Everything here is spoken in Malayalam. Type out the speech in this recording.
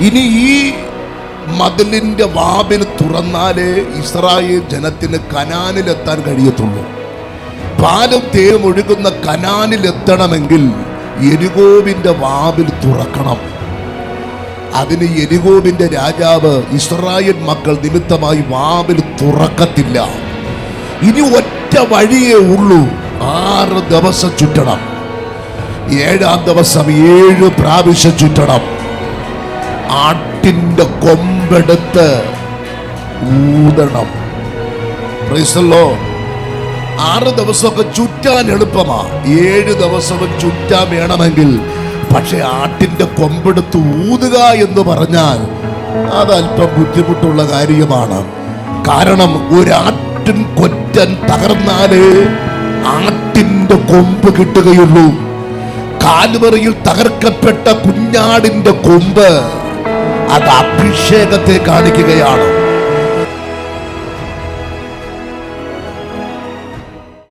ഇനി ഈ മതിലിന്റെ വാതിൽ തുറന്നാലേ ഇസ്രായേൽ ജനത്തിന് കനാനിലെത്താൻ കഴിയത്തുള്ളൂ. പാലും തേനും ഒഴുകുന്ന കനാനിലെത്തണമെങ്കിൽ യെരിഹോവിന്റെ വാതിൽ തുറക്കണം. അതിന് യെരിഹോവിന്റെ രാജാവ് ഇസ്രായേൽ മക്കൾ നിമിത്തമായി വാതിൽ തുറക്കത്തില്ല. ഇനി ഒറ്റ വഴിയേ ഉള്ളൂ, 6 ദിവസം ചുറ്റണം. 7-ാം ദിവസം 7 പ്രാവശ്യം ചുറ്റണം. ആട്ടിന്റെ കൊമ്പെടുത്ത് ഊതണം. 6 ദിവസമൊക്കെ ചുറ്റാൻ എളുപ്പമാ, 7 ദിവസവും ചുറ്റാൻ വേണമെങ്കിൽ. പക്ഷെ ആട്ടിന്റെ കൊമ്പെടുത്ത് ഊതുക എന്ന് പറഞ്ഞാൽ അതല്പം ബുദ്ധിമുട്ടുള്ള കാര്യമാണ്. കാരണം ഒരാട്ടിൻ കൊറ്റൻ തകർന്നാലേ ആട്ടിന്റെ കൊമ്പ് കിട്ടുകയുള്ളൂ. കാൽവറിയിൽ തകർക്കപ്പെട്ട കുഞ്ഞാടിന്റെ കൊമ്പ് അത് അഭിഷേകത്തെ കാണിക്കുകയാണ്.